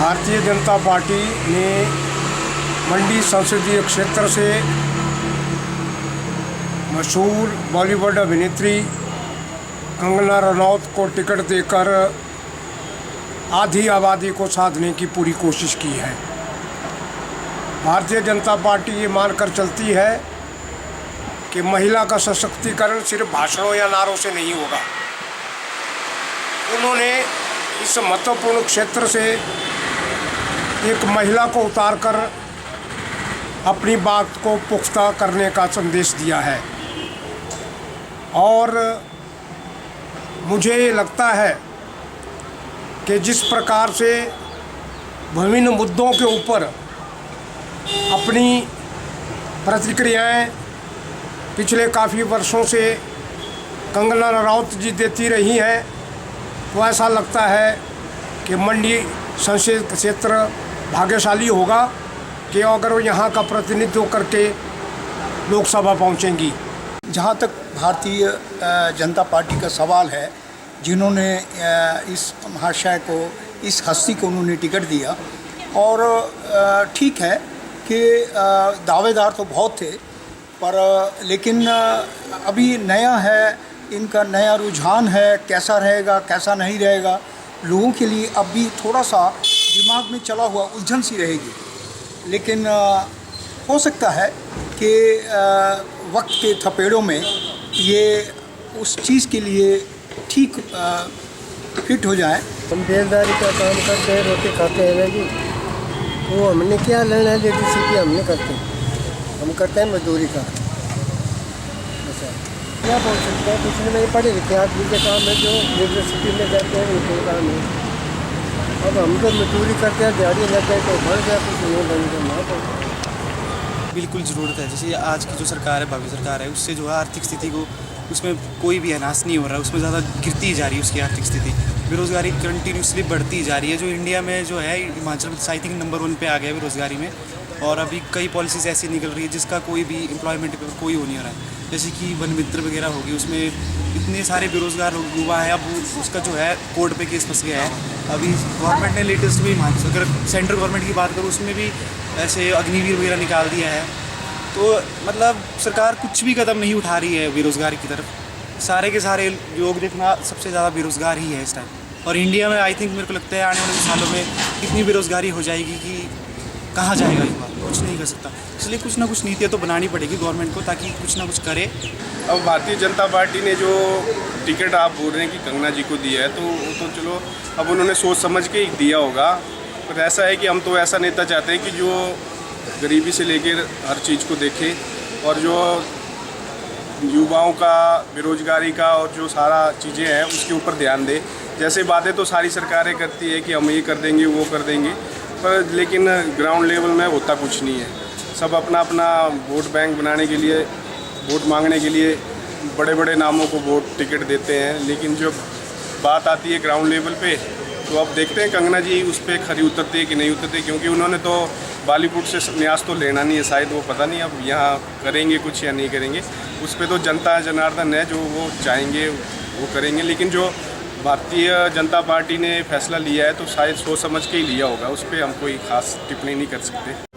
Bharatiya Janata party ने मंडी संसदीय क्षेत्र से मशहूर बॉलीवुड अभिनेत्री कंगना रनौत को टिकट देकर आधी आबादी को साधने की पूरी कोशिश की है। भारतीय जनता पार्टी ये मानकर चलती है कि महिला का सशक्तिकरण सिर्फ भाषणों या नारों से नहीं होगा। उन्होंने इस महत्वपूर्ण क्षेत्र से एक महिला को उतारकर अपनी बात को पुख्ता करने का संदेश दिया है और मुझे लगता है कि जिस प्रकार से विभिन्न मुद्दों के ऊपर अपनी प्रतिक्रियाएं पिछले काफ़ी वर्षों से कंगना रनौत जी देती रही हैं, तो ऐसा लगता है कि मंडी संसदीय क्षेत्र भाग्यशाली होगा कि अगर वो यहाँ का प्रतिनिधित्व करके लोकसभा पहुँचेंगी। जहाँ तक भारतीय जनता पार्टी का सवाल है, जिन्होंने इस महाशय को, इस हस्ती को उन्होंने टिकट दिया, और ठीक है कि दावेदार तो बहुत थे, पर लेकिन अभी नया है, इनका नया रुझान है, कैसा रहेगा कैसा नहीं रहेगा, लोगों के लिए अभी थोड़ा सा दिमाग में चला हुआ उलझन सी रहेगी। लेकिन हो सकता है कि वक्त के थपेड़ों में ये उस चीज़ के लिए ठीक फिट हो जाए। हम बेलदारी का काम करते हैं, रोटी खाते हैं जी, वो हमने क्या लेना है लेडीज की, हमने करते हैं, हम करते हैं मजदूरी का। अच्छा क्या बोल सकते हैं, कुछ नहीं, पढ़े लिखे आदमी के काम है जो यूनिवर्सिटी में जाते हैं उनके काम है। अब हम तो मजदूरी करते हैं, दिहाड़ी लग गए तो बढ़ गया, कुछ नहीं बन गया ना पड़ता। बिल्कुल ज़रूरत है। जैसे आज की जो सरकार है, भावी सरकार है, उससे जो है आर्थिक स्थिति को, उसमें कोई भी एहसास नहीं हो रहा है, उसमें ज़्यादा गिरती जा रही है उसकी आर्थिक स्थिति। बेरोज़गारी कंटिन्यूसली बढ़ती जा रही है, जो इंडिया में जो है Himachal Pradesh I think number 1 पे आ गया है बेरोज़गारी में। और अभी कई पॉलिसीज़ ऐसी निकल रही है जिसका कोई भी एम्प्लॉयमेंट पे कोई हो नहीं रहा है। जैसे कि वन मित्र वगैरह होगी, उसमें इतने सारे बेरोज़गार युवा है, अब उसका जो है कोर्ट पे केस फंस गया है। अभी गवर्नमेंट ने लेटेस्ट भी, अगर सेंट्रल गवर्नमेंट की बात करूँ, उसमें भी ऐसे अग्निवीर वगैरह निकाल दिया है। तो मतलब सरकार कुछ भी कदम नहीं उठा रही है बेरोज़गारी की तरफ। सारे के सारे लोग देखना सबसे ज़्यादा बेरोज़गार ही है इस टाइम। और इंडिया में आई थिंक मेरे को लगता है आने वाले सालों में इतनी बेरोज़गारी हो जाएगी कि कहाँ जाएगा युवा, कुछ नहीं कर सकता। इसलिए कुछ ना कुछ नीतियाँ तो बनानी पड़ेगी गवर्नमेंट को, ताकि कुछ ना कुछ करे। अब भारतीय जनता पार्टी ने जो टिकट आप बोल रहे हैं कि कंगना जी को दिया है, तो वो तो चलो अब उन्होंने सोच समझ के ही दिया होगा। पर ऐसा है कि हम तो ऐसा नेता चाहते हैं कि जो गरीबी से लेकर हर चीज़ को देखे, और जो युवाओं का, बेरोजगारी का, और जो सारा चीज़ें हैं उसके ऊपर ध्यान दे। जैसे बातें तो सारी सरकारें करती है कि हम ये कर देंगे वो कर देंगे, पर लेकिन ग्राउंड लेवल में होता कुछ नहीं है। सब अपना अपना वोट बैंक बनाने के लिए, वोट मांगने के लिए बड़े बड़े नामों को वोट टिकट देते हैं, लेकिन जब बात आती है ग्राउंड लेवल पे, तो अब देखते हैं कंगना जी उस पर खरी उतरते कि नहीं उतरते, क्योंकि उन्होंने तो बॉलीवुड से न्यास तो लेना नहीं है शायद, वो पता नहीं अब यहाँ करेंगे कुछ या नहीं करेंगे। उस पर तो जनता जनार्दन है, जो वो चाहेंगे वो करेंगे। लेकिन जो भारतीय जनता पार्टी ने फैसला लिया है तो शायद सोच समझ के ही लिया होगा, उस पर हम कोई ख़ास टिप्पणी नहीं कर सकते।